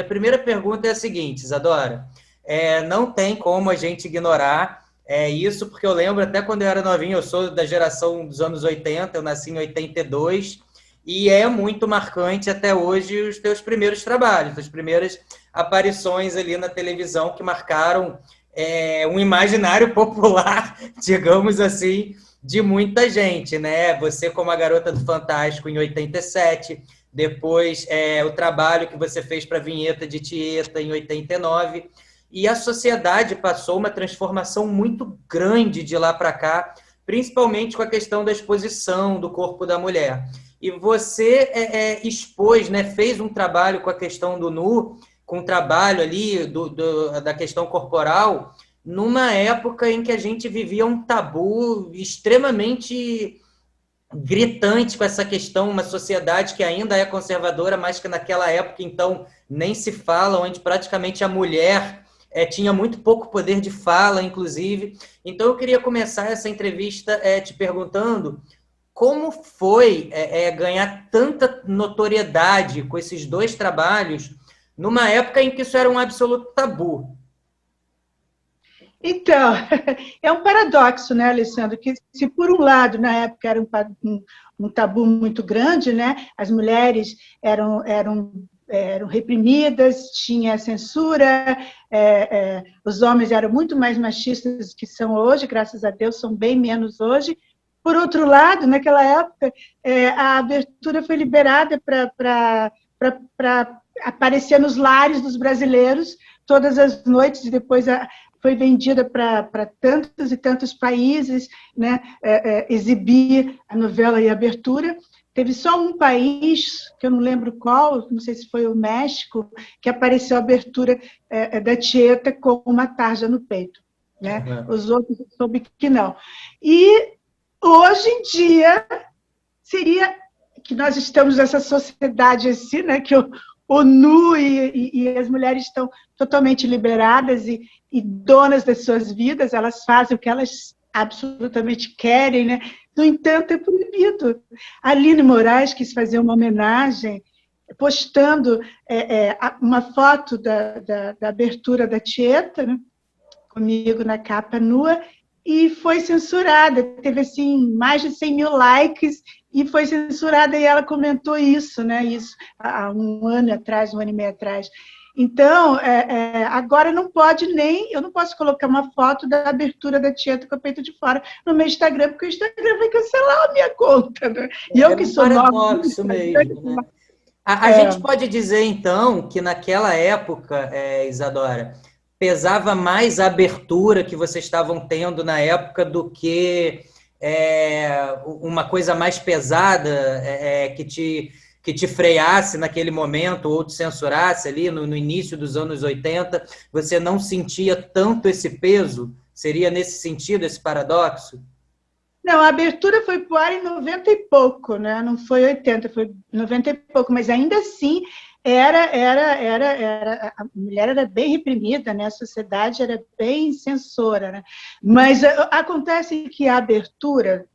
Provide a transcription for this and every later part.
minha primeira pergunta é a seguinte, Isadora. Não tem como a gente ignorar isso, porque eu lembro até quando eu era novinho, eu sou da geração dos anos 80, eu nasci em 82, e é muito marcante até hoje os teus primeiros trabalhos, as primeiras aparições ali na televisão que marcaram um imaginário popular, digamos assim, de muita gente, né? Você como a Garota do Fantástico em 87, depois o trabalho que você fez para a Vinheta de Tieta em 89, e a sociedade passou uma transformação muito grande de lá para cá, principalmente com a questão da exposição do corpo da mulher. E você expôs, né, fez um trabalho com a questão do nu, com o trabalho ali da questão corporal, numa época em que a gente vivia um tabu extremamente gritante com essa questão, uma sociedade que ainda é conservadora, mas que naquela época, então, nem se fala, onde praticamente a mulher tinha muito pouco poder de fala, inclusive. Então, eu queria começar essa entrevista te perguntando como foi ganhar tanta notoriedade com esses dois trabalhos numa época em que isso era um absoluto tabu. Então, é um paradoxo, né, Alessandro, que se por um lado, na época, era um tabu muito grande, né, as mulheres eram reprimidas, tinha censura, os homens eram muito mais machistas do que são hoje, graças a Deus, são bem menos hoje. Por outro lado, naquela época, a abertura foi liberada para aparecer nos lares dos brasileiros todas as noites, e depois foi vendida para tantos e tantos países, né, exibir a novela e a abertura. Teve só um país, que eu não lembro qual, não sei se foi o México, que apareceu a abertura da Tieta com uma tarja no peito. Né? Uhum. Os outros eu soube que não. E hoje em dia seria que nós estamos nessa sociedade assim, né, que o nu e as mulheres estão totalmente liberadas e donas das suas vidas, elas fazem o que elas absolutamente querem, né? No entanto, é proibido. A Aline Moraes quis fazer uma homenagem, postando uma foto da abertura da Tieta, né? Comigo na capa nua, e foi censurada. Teve assim, mais de 100 mil likes, e foi censurada, e ela comentou isso, né? Isso há um ano e meio atrás. Então, agora não pode eu não posso colocar uma foto da abertura da Tieta com o peito de fora no meu Instagram, porque o Instagram vai cancelar a minha conta, né? E eu que sou nova... Isso mesmo, né? A gente pode dizer, então, que naquela época, Isadora, pesava mais a abertura que vocês estavam tendo na época do que uma coisa mais pesada que te freasse naquele momento ou te censurasse ali no início dos anos 80, você não sentia tanto esse peso? Seria nesse sentido, esse paradoxo? Não, a abertura foi para o ar em 90 e pouco, né? Não foi 80, foi 90 e pouco, mas ainda assim a mulher era bem reprimida, né? A sociedade era bem censora, né? Mas acontece que a abertura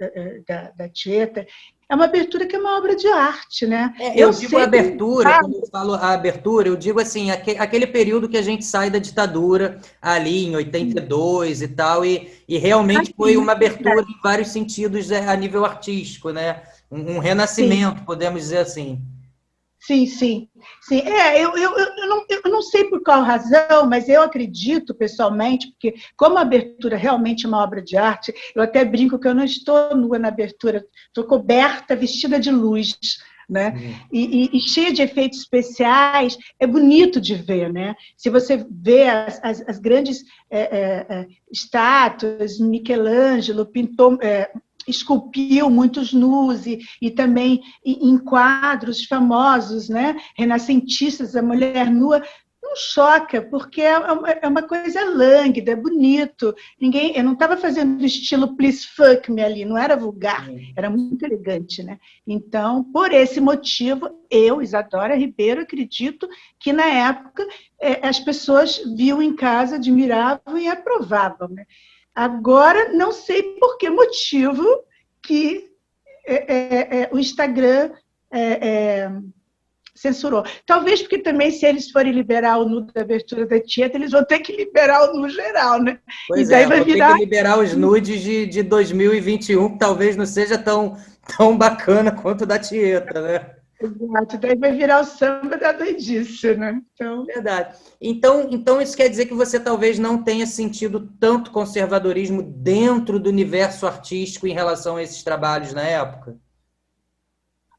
da Tieta é uma abertura que é uma obra de arte, né? Eu digo abertura, quando eu falo a abertura, eu digo assim, aquele período que a gente sai da ditadura, ali em 82 e tal, e realmente foi uma abertura em vários sentidos a nível artístico, né? Um renascimento, podemos dizer assim. Sim, sim. Sim. Eu não sei por qual razão, mas eu acredito pessoalmente, porque como a abertura realmente é uma obra de arte, eu até brinco que eu não estou nua na abertura, estou coberta, vestida de luz, né? E cheia de efeitos especiais, é bonito de ver, né? Se você vê as grandes estátuas, Michelangelo pintou... esculpiu muitos nus e também em quadros famosos, né, renascentistas, a mulher nua, não choca, porque é uma coisa lânguida, é bonito. Eu não estava fazendo estilo please fuck me ali, não era vulgar, era muito elegante, né? Então, por esse motivo, eu, Isadora Ribeiro, acredito que na época as pessoas viam em casa, admiravam e aprovavam, né? Agora, não sei por que motivo que o Instagram censurou. Talvez porque também, se eles forem liberar o nu da abertura da Tieta, eles vão ter que liberar o nu geral, né? Pois e daí vai vou ter virar... que liberar os nudes de 2021, que talvez não seja tão bacana quanto o da Tieta, né? Exato, daí vai virar o samba da doidice, né? Então... Verdade. Então, isso quer dizer que você talvez não tenha sentido tanto conservadorismo dentro do universo artístico em relação a esses trabalhos na época?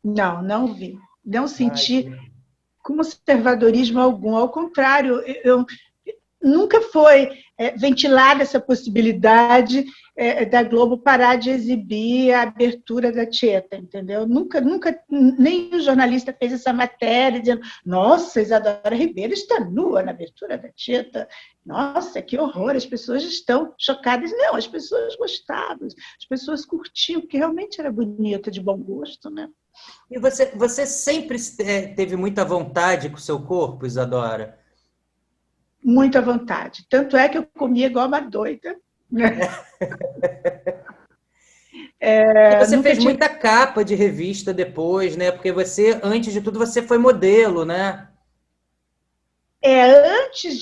Não, não vi. Não Ai, senti conservadorismo algum. Ao contrário, nunca foi ventilada essa possibilidade da Globo parar de exibir a abertura da Tieta, entendeu? Nunca, nem o jornalista fez essa matéria dizendo: nossa, Isadora Ribeiro está nua na abertura da Tieta. Nossa, que horror, as pessoas estão chocadas. Não, as pessoas gostavam, as pessoas curtiam, porque realmente era bonita, de bom gosto, né? E você sempre teve muita vontade com o seu corpo, Isadora? Muita vontade. Tanto é que eu comia igual uma doida, né? Você fez muita capa de revista depois, né? Porque você, antes de tudo, você foi modelo, né? Antes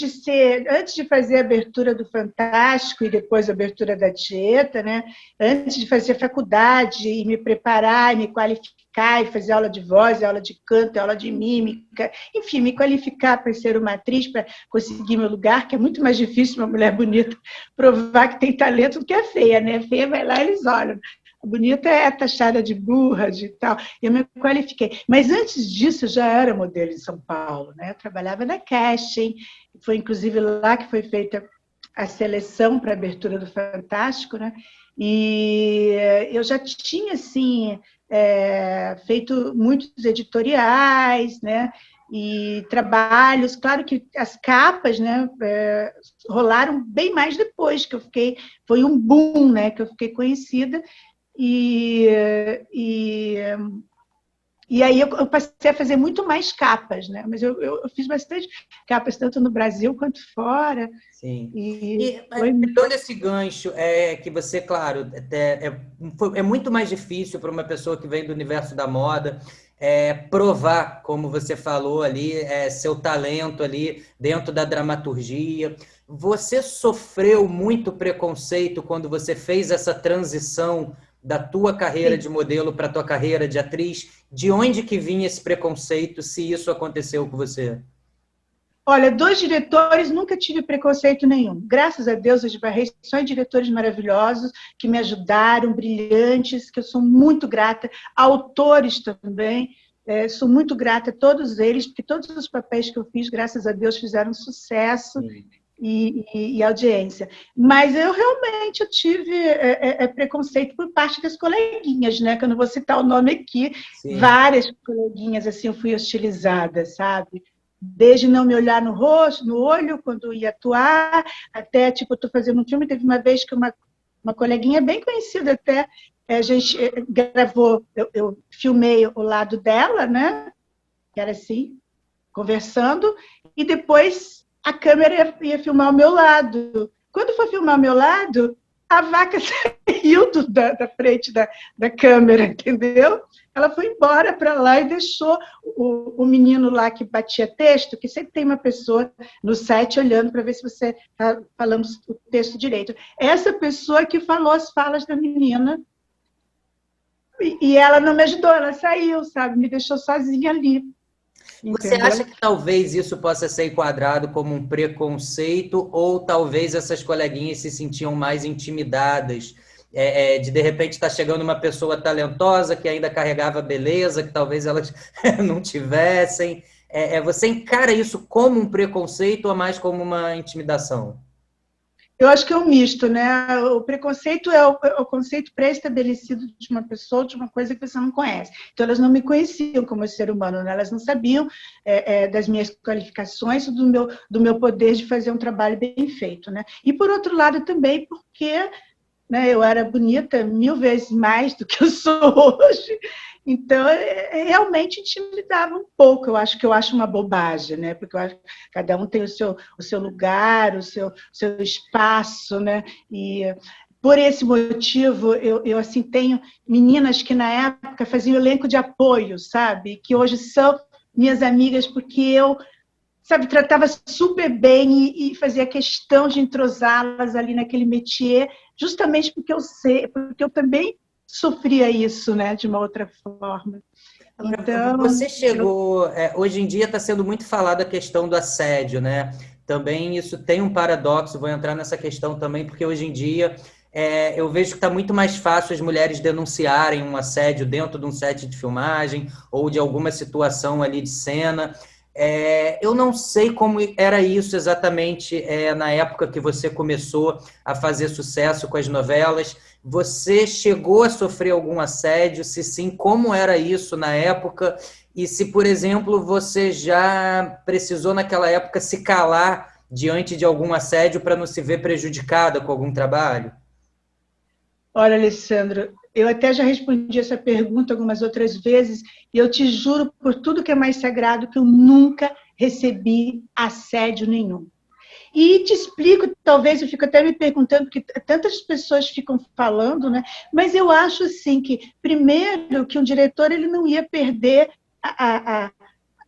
de fazer a abertura do Fantástico e depois a abertura da Tieta, né? Antes de fazer faculdade e me preparar, e me qualificar, e fazer aula de voz, aula de canto, aula de mímica, enfim, me qualificar para ser uma atriz, para conseguir meu lugar, que é muito mais difícil uma mulher bonita provar que tem talento do que a feia, né? A feia vai lá e eles olham. A bonita é taxada de burra, de tal. Eu me qualifiquei. Mas antes disso, eu já era modelo em São Paulo, né? Eu trabalhava na Casting, foi inclusive lá que foi feita a seleção para a abertura do Fantástico, né? E eu já tinha, assim, feito muitos editoriais, né? E trabalhos, claro que as capas, né, rolaram bem mais depois que eu fiquei, foi um boom, né, que eu fiquei conhecida. E aí eu passei a fazer muito mais capas, né? Mas eu fiz bastante capas, tanto no Brasil quanto fora. Sim. E pegando esse gancho, que você, claro, é muito mais difícil para uma pessoa que vem do universo da moda provar, como você falou ali, seu talento ali dentro da dramaturgia. Você sofreu muito preconceito quando você fez essa transição da tua carreira de modelo para a tua carreira de atriz? De onde que vinha esse preconceito, se isso aconteceu com você? Olha, 2 diretores, nunca tive preconceito nenhum. Graças a Deus, eu esbarrei só em diretores maravilhosos, que me ajudaram, brilhantes, que eu sou muito grata. Autores também, sou muito grata a todos eles, porque todos os papéis que eu fiz, graças a Deus, fizeram sucesso. E audiência. Mas eu realmente tive preconceito por parte das coleguinhas, né? Que eu não vou citar o nome aqui. Sim. Várias coleguinhas, assim, eu fui hostilizada, sabe? Desde não me olhar no rosto, no olho, quando ia atuar, até, tipo, eu estou fazendo um filme, teve uma vez que uma coleguinha bem conhecida até, a gente gravou, eu filmei o lado dela, né? Que era assim, conversando, e depois a câmera ia filmar ao meu lado. Quando foi filmar ao meu lado, a vaca saiu da frente da câmera, entendeu? Ela foi embora para lá e deixou o menino lá que batia texto, que sempre tem uma pessoa no set olhando para ver se você está falando o texto direito. Essa pessoa que falou as falas da menina, e ela não me ajudou, ela saiu, sabe? Me deixou sozinha ali. Você acha que talvez isso possa ser enquadrado como um preconceito, ou talvez essas coleguinhas se sentiam mais intimidadas de repente estar chegando uma pessoa talentosa que ainda carregava beleza, que talvez elas não tivessem? Você encara isso como um preconceito ou mais como uma intimidação? Eu acho que é um misto, né? O preconceito é o conceito pré-estabelecido de uma pessoa, de uma coisa que você não conhece. Então, elas não me conheciam como ser humano, né? Elas não sabiam das minhas qualificações, do meu poder de fazer um trabalho bem feito, né? E, por outro lado, também porque, né, eu era bonita 1000 vezes mais do que eu sou hoje. Então, realmente intimidava um pouco. Eu acho uma bobagem, né? Porque eu acho que cada um tem o seu lugar, o seu espaço, né? E por esse motivo, eu assim, tenho meninas que na época faziam elenco de apoio, sabe? Que hoje são minhas amigas, porque eu, sabe, tratava super bem e fazia questão de entrosá-las ali naquele métier, justamente porque eu sei, porque eu também sofria isso, né, de uma outra forma. Agora, Então, você chegou, hoje em dia está sendo muito falada a questão do assédio, né? Também isso tem um paradoxo, vou entrar nessa questão também, porque hoje em dia eu vejo que está muito mais fácil as mulheres denunciarem um assédio dentro de um set de filmagem ou de alguma situação ali de cena. Eu não sei como era isso exatamente na época que você começou a fazer sucesso com as novelas. Você chegou a sofrer algum assédio? Se sim, como era isso na época? E se, por exemplo, você já precisou naquela época se calar diante de algum assédio para não se ver prejudicada com algum trabalho? olha, Alessandro, eu até já respondi essa pergunta algumas outras vezes, e eu te juro por tudo que é mais sagrado que eu nunca recebi assédio nenhum. E te explico, talvez eu fico até me perguntando, porque tantas pessoas ficam falando, né? Mas eu acho assim que, primeiro, que um diretor ele não ia perder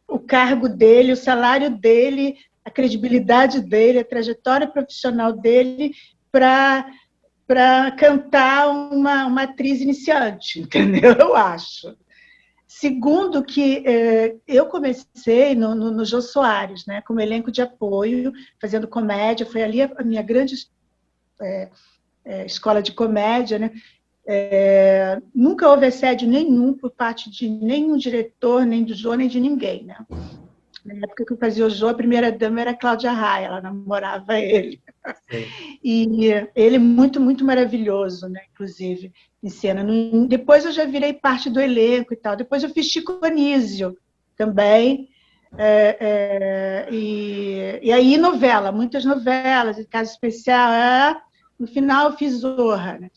o cargo dele, o salário dele, a credibilidade dele, a trajetória profissional dele para cantar uma atriz iniciante, entendeu? Eu acho. Segundo, que eu comecei no Jô Soares, né, como elenco de apoio, fazendo comédia, foi ali a minha grande escola de comédia, né? Nunca houve assédio nenhum por parte de nenhum diretor, nem do Jô, nem de ninguém, né? Na época que eu fazia o Jô, a primeira dama era a Cláudia Raia, ela namorava ele. Sim. E ele muito, muito maravilhoso, né? Inclusive, em cena. Depois eu já virei parte do elenco e tal. Depois eu fiz Chico Anísio também. E aí novela, muitas novelas, Caso Especial. No final eu fiz Zorra, né?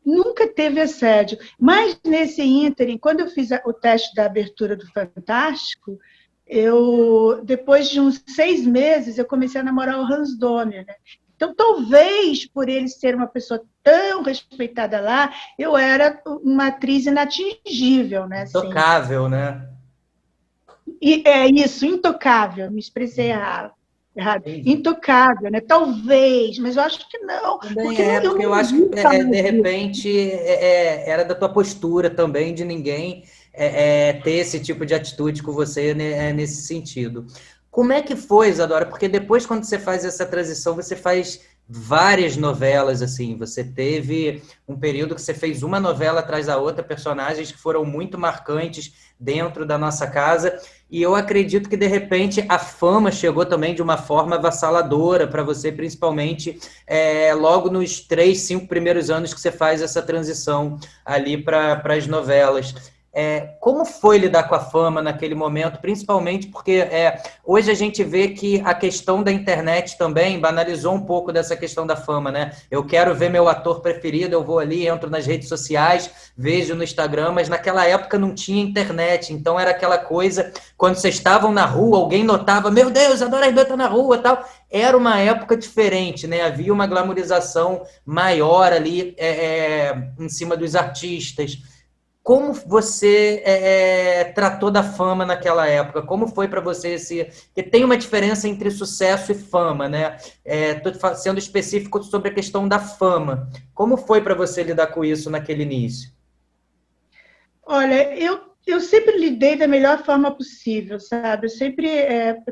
Nunca teve assédio. Mas nesse ínterim, quando eu fiz o teste da abertura do Fantástico, depois de uns 6 meses, eu comecei a namorar o Hans Donner, né? Então, talvez, por ele ser uma pessoa tão respeitada lá, eu era uma atriz inatingível, né? Assim. Intocável, né? E é isso, intocável, me expressei errado. Intocável, né? Talvez, mas eu acho que não. Também Eu porque eu não acho que, vi falar de disso. repente, era da tua postura também, de ninguém ter esse tipo de atitude com você, né, nesse sentido. Como é que foi, Isadora? Porque depois, quando você faz essa transição, você faz várias novelas, assim. Você teve um período que você fez uma novela atrás da outra, personagens que foram muito marcantes dentro da nossa casa. E eu acredito que, de repente, a fama chegou também de uma forma avassaladora para você, principalmente logo nos 3, 5 primeiros anos que você faz essa transição ali para as novelas. Como foi lidar com a fama naquele momento, principalmente porque hoje a gente vê que a questão da internet também banalizou um pouco dessa questão da fama, né? Eu quero ver meu ator preferido, eu vou ali, entro nas redes sociais, vejo no Instagram, mas naquela época não tinha internet, então era aquela coisa, quando vocês estavam na rua, alguém notava, meu Deus, a Dora Ribeiro tá na rua e tal. Era uma época diferente, né? Havia uma glamorização maior ali em cima dos artistas. Como você tratou da fama naquela época? Como foi para você porque tem uma diferença entre sucesso e fama, né? Estou sendo específico sobre a questão da fama. Como foi para você lidar com isso naquele início? Olha, eu sempre lidei da melhor forma possível, sabe? Eu sempre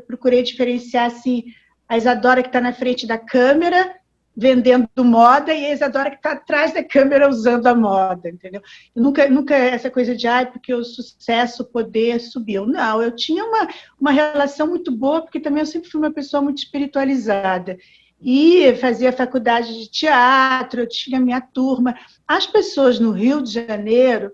procurei diferenciar assim, a Isadora que está na frente da câmera vendendo moda e a Isadora que está atrás da câmera usando a moda, entendeu? Nunca essa coisa de, porque o sucesso, o poder subiu. Não, eu tinha uma relação muito boa, porque também eu sempre fui uma pessoa muito espiritualizada. E fazia faculdade de teatro, eu tinha minha turma. As pessoas no Rio de Janeiro,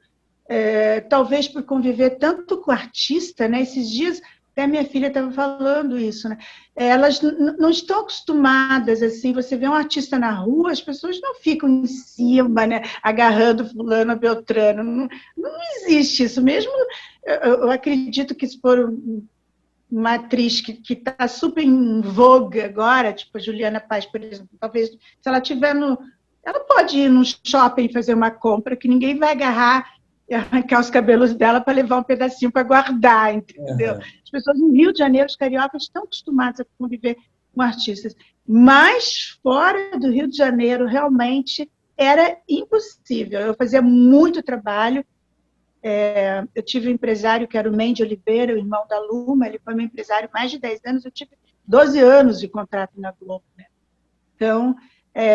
talvez por conviver tanto com artista, né? Esses dias até minha filha estava falando isso, né? Elas não estão acostumadas, assim, você vê um artista na rua, as pessoas não ficam em cima, né? Agarrando fulano, beltrano, não existe isso mesmo. Eu acredito que se for uma atriz que está super em voga agora, tipo a Juliana Paz, por exemplo, talvez, se ela tiver ela pode ir no shopping fazer uma compra que ninguém vai agarrar e arrancar os cabelos dela para levar um pedacinho para guardar, entendeu? Uhum. As pessoas no Rio de Janeiro, os cariocas, estão acostumadas a conviver com artistas. Mas fora do Rio de Janeiro, realmente era impossível. Eu fazia muito trabalho. Eu tive um empresário que era o Mendy Oliveira, o irmão da Luma, ele foi meu empresário há mais de 10 anos, eu tive 12 anos de contrato na Globo, né? Então,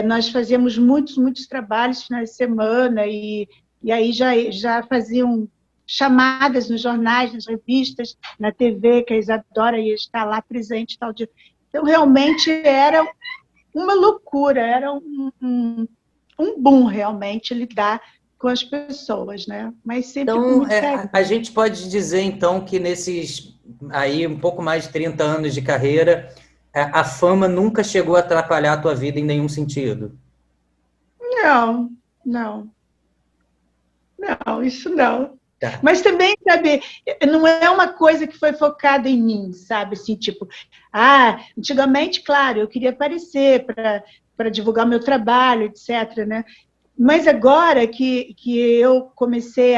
nós fazíamos muitos trabalhos finais de semana, e aí já faziam chamadas nos jornais, nas revistas, na TV, que a Isadora ia estar lá presente tal dia. Então, realmente era uma loucura, era um boom, realmente, lidar com as pessoas, né? Mas sempre com Então, muito carinho. a gente pode dizer, então, que nesses aí um pouco mais de 30 anos de carreira, a fama nunca chegou a atrapalhar a tua vida em nenhum sentido? Não, isso não. Tá. Mas também, sabe, não é uma coisa que foi focada em mim, sabe? Assim, tipo, antigamente, claro, eu queria aparecer para divulgar meu trabalho, etc., né? Mas agora que eu comecei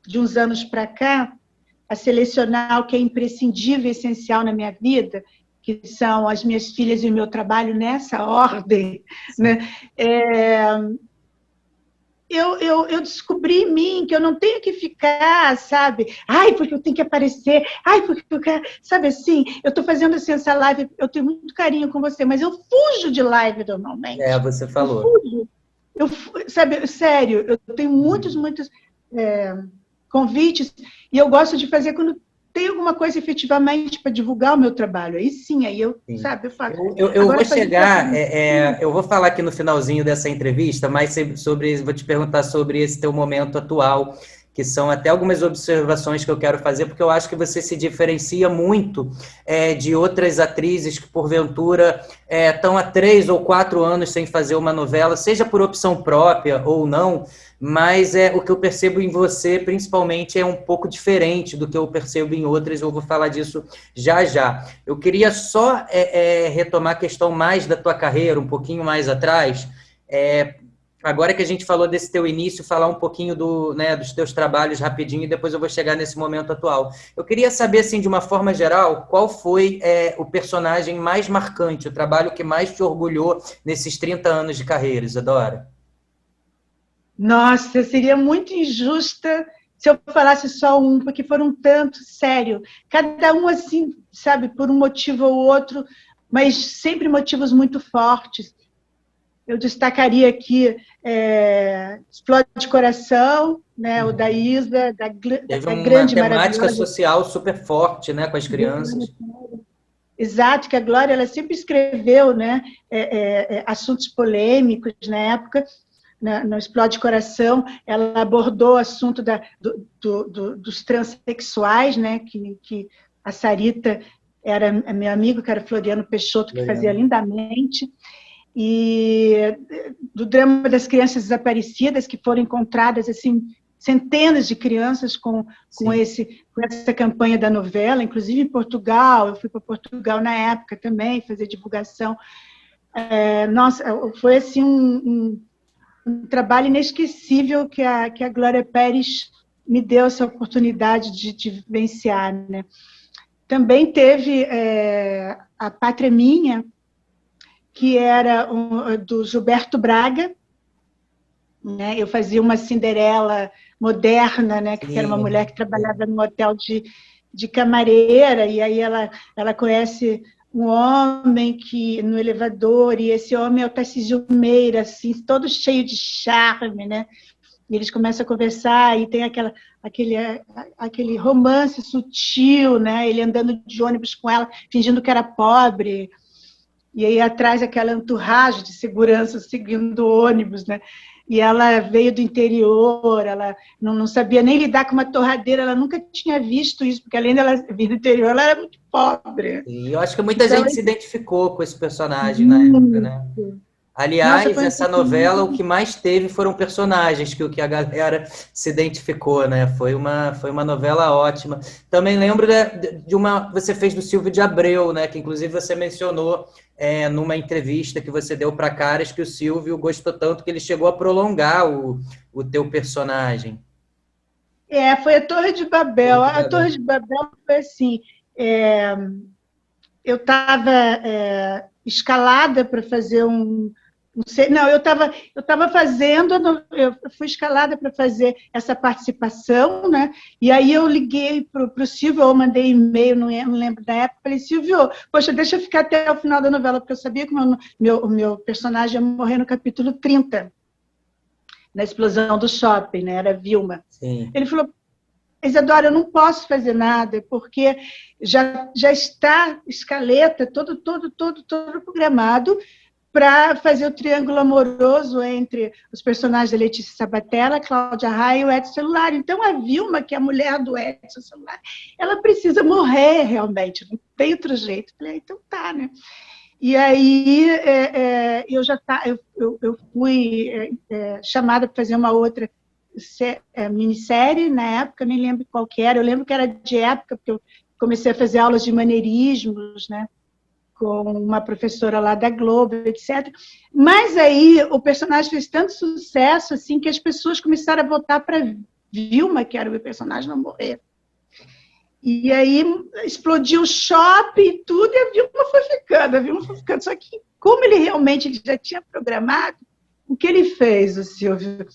de uns anos para cá, a selecionar o que é imprescindível e essencial na minha vida, que são as minhas filhas e o meu trabalho nessa ordem, né? Eu descobri em mim que eu não tenho que ficar, sabe? Porque eu tenho que aparecer. Porque eu quero... Sabe assim? Eu estou fazendo assim, essa live, eu tenho muito carinho com você, mas eu fujo de live normalmente. Você falou. Eu fujo. Sabe, sério, eu tenho muitos convites, e eu gosto de fazer quando tem alguma coisa efetivamente para divulgar o meu trabalho. Aí sim, sabe, eu faço. Eu vou chegar, eu vou falar aqui no finalzinho dessa entrevista, mas vou te perguntar sobre esse teu momento atual, que são até algumas observações que eu quero fazer, porque eu acho que você se diferencia muito de outras atrizes que, porventura, estão há 3 ou 4 anos sem fazer uma novela, seja por opção própria ou não, mas o que eu percebo em você, principalmente, é um pouco diferente do que eu percebo em outras, eu vou falar disso já já. Eu queria só retomar a questão mais da tua carreira, um pouquinho mais atrás, agora que a gente falou desse teu início, falar um pouquinho dos teus trabalhos rapidinho, e depois eu vou chegar nesse momento atual. Eu queria saber, assim, de uma forma geral, qual foi o personagem mais marcante, o trabalho que mais te orgulhou nesses 30 anos de carreira, Isadora? Nossa, seria muito injusta se eu falasse só um, porque foram tantos, sério. Cada um, assim, sabe, por um motivo ou outro, mas sempre motivos muito fortes. Eu destacaria aqui Explode Coração, né, o da Isa, da grande, uma temática maravilhosa social super forte, né, com as crianças. Exato, que a Glória ela sempre escreveu, né, assuntos polêmicos na época. No Explode Coração, ela abordou o assunto dos transexuais, né, que a Sarita era meu amigo, que era Floriano Peixoto, que fazia lindamente, e do drama das crianças desaparecidas, que foram encontradas, assim, centenas de crianças com essa campanha da novela, inclusive em Portugal. Eu fui para Portugal na época também, fazer divulgação. Nossa, foi assim um trabalho inesquecível que a Glória Pérez me deu essa oportunidade de vivenciar, né? Também teve A Pátria Minha, que era do Gilberto Braga, né? Eu fazia uma Cinderela moderna, né? Que era uma mulher que trabalhava num hotel de camareira, e aí ela conhece um homem no elevador, e esse homem é o Tarcísio Meira, assim, todo cheio de charme, né? E eles começam a conversar, e tem aquele romance sutil, né? Ele andando de ônibus com ela, fingindo que era pobre, e aí atrás aquela entourage de segurança seguindo o ônibus, né? E ela veio do interior, ela não sabia nem lidar com uma torradeira, ela nunca tinha visto isso, porque além dela vir do interior, ela era muito pobre. E eu acho que muita gente se identificou com esse personagem na época, né? Aliás, nossa, essa novela, o que mais teve foram personagens que a galera se identificou, né? Foi uma novela ótima. Também lembro de uma você fez do Silvio de Abreu, né? Que inclusive você mencionou numa entrevista que você deu para Caras, que o Silvio gostou tanto que ele chegou a prolongar o teu personagem. Foi a Torre de Babel. A Torre de Babel foi assim, eu estava escalada para fazer não, eu estava fazendo, eu fui escalada para fazer essa participação, né? E aí eu liguei para o Silvio, eu mandei e-mail, não lembro da época, falei, Silvio, poxa, deixa eu ficar até o final da novela, porque eu sabia que o meu personagem ia morrer no capítulo 30, na explosão do shopping, né? Era Vilma. Sim. Ele falou, Isadora, eu não posso fazer nada, porque já está escaleta, todo programado, para fazer o triângulo amoroso entre os personagens da Letícia Sabatella, Cláudia Raia e o Edson Celular. Então, a Vilma, que é a mulher do Edson Celular, ela precisa morrer, realmente, não tem outro jeito. Eu falei, então tá, né? E aí, eu fui chamada para fazer uma outra minissérie, na época, nem lembro qual que era, eu lembro que era de época, porque eu comecei a fazer aulas de maneirismos, né? Com uma professora lá da Globo, etc. Mas aí o personagem fez tanto sucesso assim que as pessoas começaram a votar para Vilma, que era o meu personagem, não morrer. E aí explodiu o shopping e tudo, e a Vilma foi ficando. Só que, como ele realmente já tinha programado, o que ele fez, o Silvio?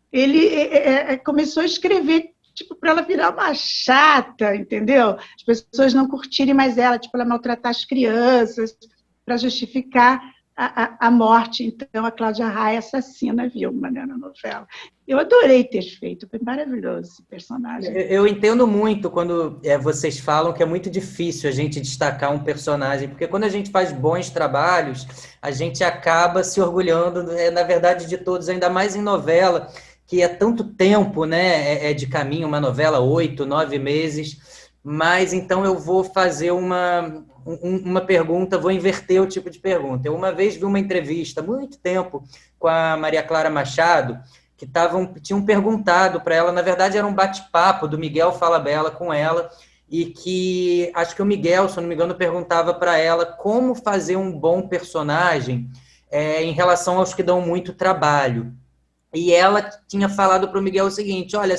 Ele começou a escrever tipo, para ela virar uma chata, entendeu? As pessoas não curtirem mais ela, tipo, ela maltratar as crianças, para justificar a morte. Então, a Cláudia Raia assassina a Vilma, né, na novela. Eu adorei ter feito, foi maravilhoso esse personagem. Eu entendo muito quando vocês falam que é muito difícil a gente destacar um personagem, porque quando a gente faz bons trabalhos, a gente acaba se orgulhando, na verdade, de todos, ainda mais em novela, que é tanto tempo, né, de caminho, uma novela, 8, 9 meses, mas então eu vou fazer uma pergunta, vou inverter o tipo de pergunta. Eu uma vez vi uma entrevista, há muito tempo, com a Maria Clara Machado, que tinham perguntado para ela, na verdade era um bate-papo do Miguel Falabella com ela, e que, acho que o Miguel, se não me engano, perguntava para ela como fazer um bom personagem em relação aos que dão muito trabalho. E ela tinha falado para o Miguel o seguinte, olha,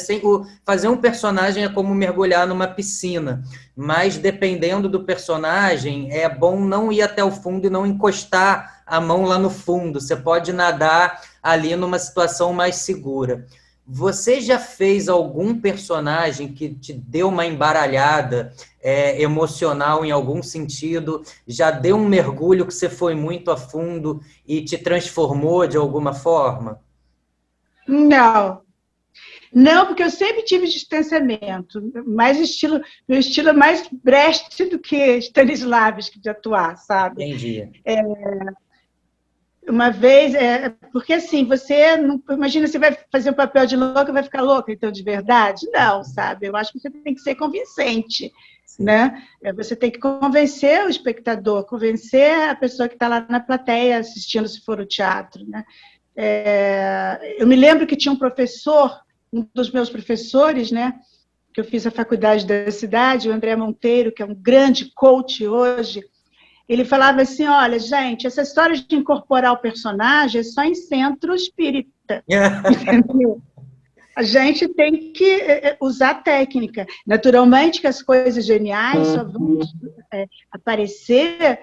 fazer um personagem é como mergulhar numa piscina, mas dependendo do personagem, é bom não ir até o fundo e não encostar a mão lá no fundo, você pode nadar ali numa situação mais segura. Você já fez algum personagem que te deu uma embaralhada emocional em algum sentido? Já deu um mergulho que você foi muito a fundo e te transformou de alguma forma? Não, porque eu sempre tive distanciamento, meu estilo é mais Brecht do que Stanislavski de atuar, sabe? Entendi. Uma vez, porque assim, você não imagina, você vai fazer um papel de louca e vai ficar louca, então, de verdade? Não, sabe? Eu acho que você tem que ser convincente, né? Você tem que convencer o espectador, convencer a pessoa que está lá na plateia assistindo, se for o teatro, né? Eu me lembro que tinha um professor, um dos meus professores, né, que eu fiz a faculdade da cidade, o André Monteiro, que é um grande coach hoje, ele falava assim, olha, gente, essa história de incorporar o personagem é só em centro espírita. Entendeu? A gente tem que usar técnica. Naturalmente que as coisas geniais só vão aparecer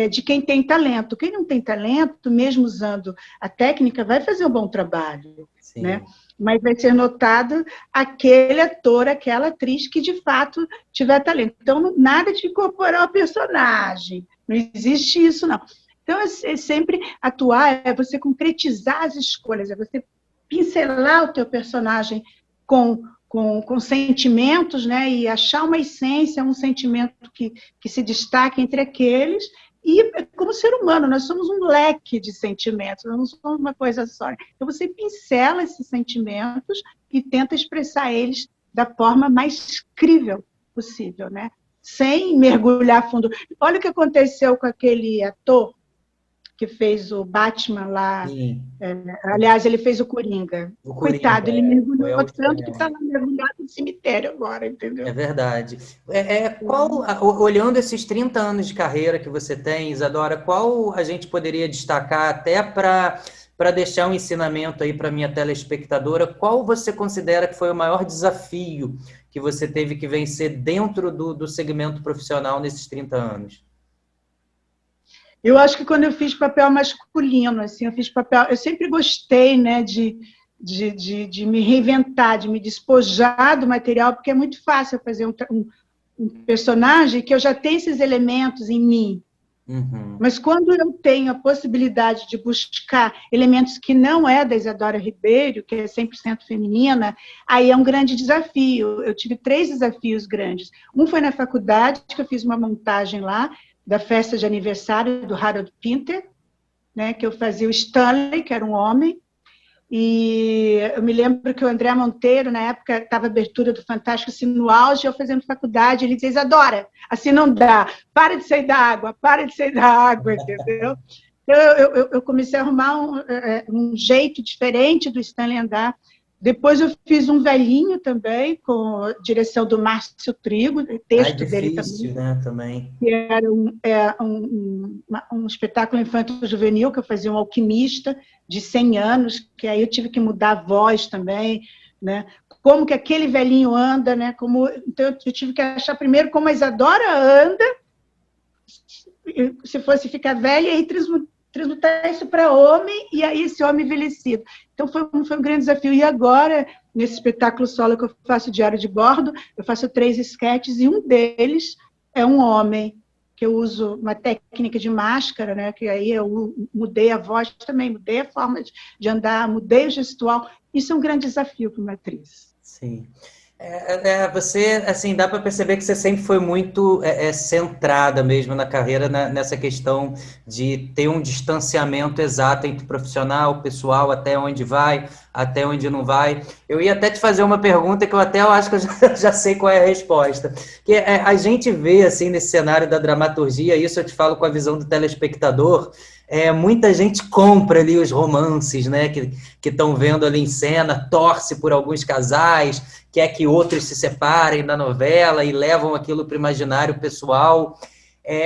de quem tem talento. Quem não tem talento, mesmo usando a técnica, vai fazer um bom trabalho, né? Mas vai ser notado aquele ator, aquela atriz que, de fato, tiver talento. Então, nada de incorporar o personagem. Não existe isso, não. Então, sempre atuar é você concretizar as escolhas, é você pincelar o teu personagem com sentimentos, né, e achar uma essência, um sentimento que se destaque entre aqueles, e como ser humano, nós somos um leque de sentimentos, nós não somos uma coisa só. Então, você pincela esses sentimentos e tenta expressar eles da forma mais crível possível, né, sem mergulhar fundo. Olha o que aconteceu com aquele ator que fez o Batman lá, aliás, ele fez o Coringa. Coitado, ele mergulhou tanto que está lá mergulhado no cemitério agora, entendeu? É verdade. Olhando esses 30 anos de carreira que você tem, Isadora, qual a gente poderia destacar até para para deixar um ensinamento aí para minha telespectadora, qual você considera que foi o maior desafio que você teve que vencer dentro do segmento profissional nesses 30 anos? Eu acho que quando eu fiz papel masculino, assim, eu sempre gostei, né, de me reinventar, de me despojar do material, porque é muito fácil fazer um personagem que eu já tenho esses elementos em mim. Uhum. Mas quando eu tenho a possibilidade de buscar elementos que não é da Isadora Ribeiro, que é 100% feminina, aí é um grande desafio. Eu tive 3 desafios grandes. Um foi na faculdade, que eu fiz uma montagem lá, da festa de aniversário do Harold Pinter, né, que eu fazia o Stanley, que era um homem, e eu me lembro que o André Monteiro, na época, estava a abertura do Fantástico, assim, no auge, eu fazendo faculdade, ele dizia, Isadora, assim não dá, para de sair da água, entendeu? Então, eu comecei a arrumar um jeito diferente do Stanley andar. Depois eu fiz um velhinho também, com a direção do Márcio Trigo, texto dele difícil, também. Né, também. Que era um espetáculo infanto-juvenil, que eu fazia um alquimista de 100 anos, que aí eu tive que mudar a voz também, né? Como que aquele velhinho anda, né? Então eu tive que achar primeiro como a Isadora anda, se fosse ficar velha, e aí transmutar isso para homem, e aí esse homem envelhecido. Então foi um grande desafio. E agora, nesse espetáculo solo que eu faço diário de bordo, eu faço 3 esquetes, e um deles é um homem, que eu uso uma técnica de máscara, né, que aí eu mudei a voz também, mudei a forma de andar, mudei o gestual. Isso é um grande desafio para uma atriz. Sim. Você, assim, dá para perceber que você sempre foi muito centrada mesmo na carreira, nessa questão de ter um distanciamento exato entre profissional, pessoal, até onde vai, até onde não vai. Eu ia até te fazer uma pergunta que eu acho que eu já sei qual é a resposta. Que a gente vê, assim, nesse cenário da dramaturgia, isso eu te falo com a visão do telespectador, muita gente compra ali os romances, né, que estão vendo ali em cena, torce por alguns casais, quer que outros se separem da novela e levam aquilo para o imaginário pessoal.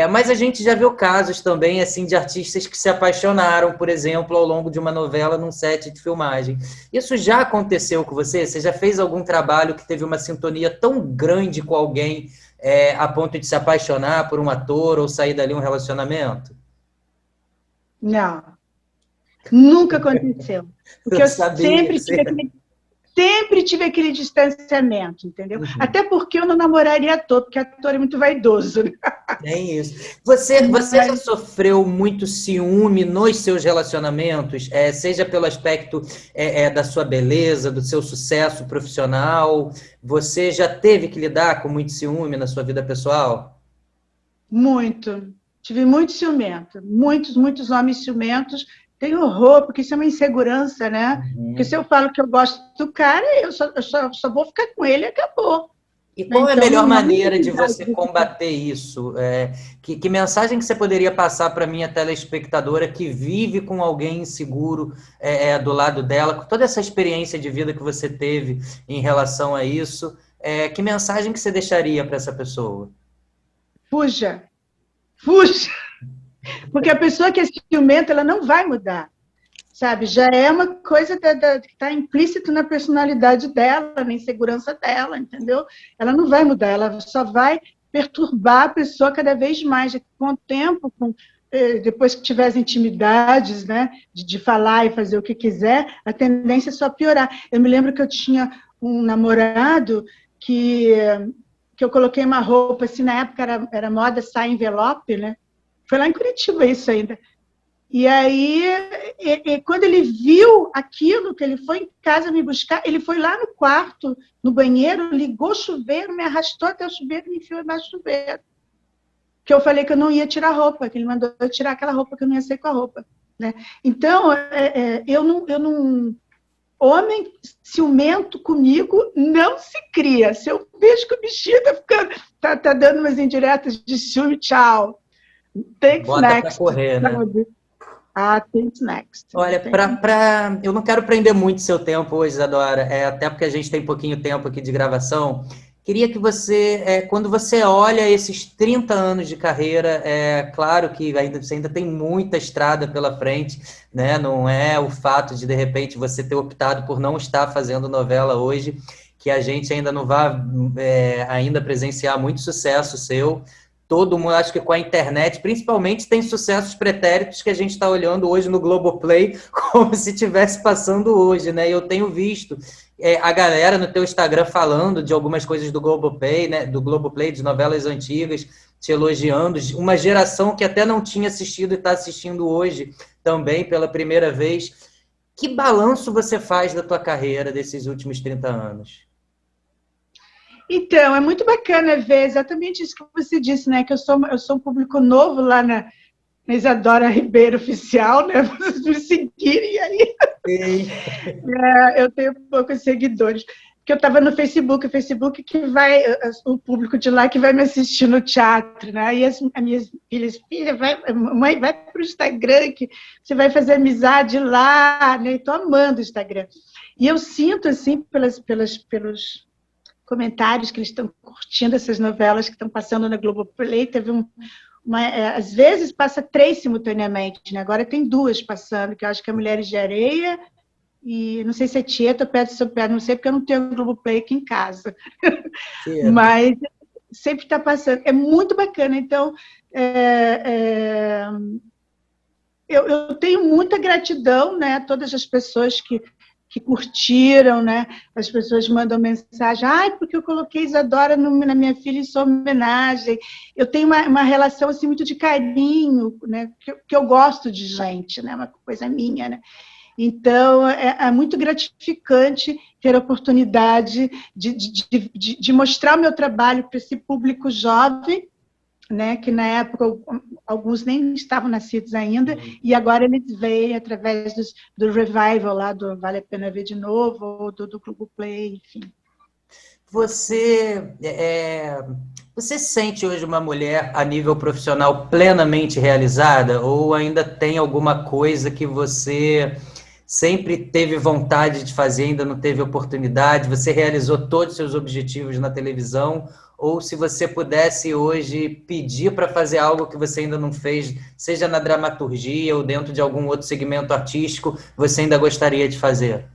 Mas a gente já viu casos também assim, de artistas que se apaixonaram, por exemplo, ao longo de uma novela num set de filmagem. Isso já aconteceu com você? Você já fez algum trabalho que teve uma sintonia tão grande com alguém a ponto de se apaixonar por um ator ou sair dali um relacionamento? Não, nunca aconteceu. Porque eu sempre tive aquele distanciamento, entendeu? Uhum. Até porque eu não namoraria ator, porque ator é muito vaidoso. Né? É isso. Você já sofreu muito ciúme nos seus relacionamentos, seja pelo aspecto da sua beleza, do seu sucesso profissional? Você já teve que lidar com muito ciúme na sua vida pessoal? Muito. Tive muito ciumento. Muitos homens ciumentos. Tenho horror, porque isso é uma insegurança, né? Uhum. Porque se eu falo que eu gosto do cara, eu só vou ficar com ele e acabou. E qual é a melhor maneira de você combater isso? Que mensagem que você poderia passar para a minha telespectadora que vive com alguém inseguro do lado dela, com toda essa experiência de vida que você teve em relação a isso? Que mensagem que você deixaria para essa pessoa? Fuja! Porque a pessoa que é ciumenta, ela não vai mudar, sabe? Já é uma coisa que está implícito na personalidade dela, na insegurança dela, entendeu? Ela não vai mudar, ela só vai perturbar a pessoa cada vez mais. Com o tempo, depois que tiver as intimidades, né, de falar e fazer o que quiser, a tendência é só piorar. Eu me lembro que eu tinha um namorado que eu coloquei uma roupa, assim, na época era moda saia envelope, né? Foi lá em Curitiba isso ainda. E aí, quando ele viu aquilo, que ele foi em casa me buscar, ele foi lá no quarto, no banheiro, ligou o chuveiro, me arrastou até o chuveiro e me enfiou embaixo do chuveiro. Que eu falei que eu não ia tirar roupa, que ele mandou eu tirar aquela roupa, que eu não ia sair com a roupa. Né? Então, eu não... Homem ciumento comigo não se cria. Se eu vejo que o bichinho tá dando umas indiretas de ciúme, tchau. Thanks Bota next. Pra correr, né? Thanks next. Olha, eu não quero prender muito seu tempo hoje, Isadora, até porque a gente tem pouquinho tempo aqui de gravação. Queria que você, quando você olha esses 30 anos de carreira, é claro que você ainda tem muita estrada pela frente, né? Não é o fato de repente, você ter optado por não estar fazendo novela hoje, que a gente ainda não vai ainda presenciar muito sucesso seu. Todo mundo, acho que com a internet, principalmente, tem sucessos pretéritos que a gente está olhando hoje no Globoplay como se estivesse passando hoje, né? Eu tenho visto a galera no teu Instagram falando de algumas coisas do Globoplay, né? Do Globoplay, de novelas antigas, te elogiando. Uma geração que até não tinha assistido e está assistindo hoje também pela primeira vez. Que balanço você faz da tua carreira desses últimos 30 anos? Então, é muito bacana ver exatamente isso que você disse, né? Que eu sou um público novo lá na Isadora Ribeiro Oficial, né? Vocês me seguirem aí. Eu tenho poucos seguidores. Porque eu estava no Facebook, o Facebook que vai, o público de lá que vai me assistir no teatro, né? Aí as minhas filhas, mãe, vai para o Instagram, que você vai fazer amizade lá, né? Estou amando o Instagram. E eu sinto, assim, pelos comentários que eles estão curtindo essas novelas que estão passando na Globoplay. Teve às vezes passa 3 simultaneamente, né? Agora tem 2 passando, que eu acho que é Mulheres de Areia e não sei se é Tieta ou Pé de São Pedro, não sei porque eu não tenho Globoplay aqui em casa. Mas sempre está passando. É muito bacana. Então, eu tenho muita gratidão, né, a todas as pessoas que curtiram, né? As pessoas mandam mensagem, porque eu coloquei Isadora na minha filha em sua homenagem. Eu tenho uma relação assim, muito de carinho, né? Que eu gosto de gente, né? Uma coisa minha, né? Então, é muito gratificante ter a oportunidade de mostrar o meu trabalho para esse público jovem, né, que na época alguns nem estavam nascidos ainda, e agora eles veem através do revival lá, do Vale a Pena Ver de Novo, ou do Globoplay, enfim. Você se sente hoje uma mulher a nível profissional plenamente realizada, ou ainda tem alguma coisa que você sempre teve vontade de fazer, ainda não teve oportunidade? Você realizou todos os seus objetivos na televisão? Ou se você pudesse hoje pedir para fazer algo que você ainda não fez, seja na dramaturgia ou dentro de algum outro segmento artístico, você ainda gostaria de fazer?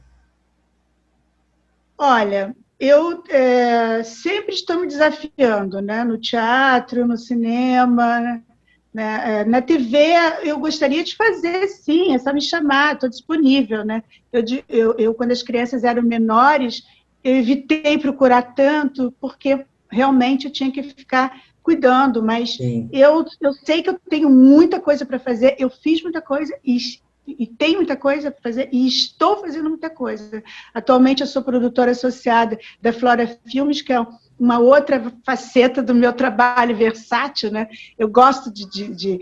Olha, eu sempre estou me desafiando, né? No teatro, no cinema, né? Na TV eu gostaria de fazer, sim, é só me chamar, estou disponível, né? Eu, quando as crianças eram menores, eu evitei procurar tanto, porque realmente eu tinha que ficar cuidando, mas eu sei que eu tenho muita coisa para fazer, eu fiz muita coisa e tenho muita coisa para fazer e estou fazendo muita coisa. Atualmente eu sou produtora associada da Flora Filmes, que é uma outra faceta do meu trabalho versátil, né? Eu gosto de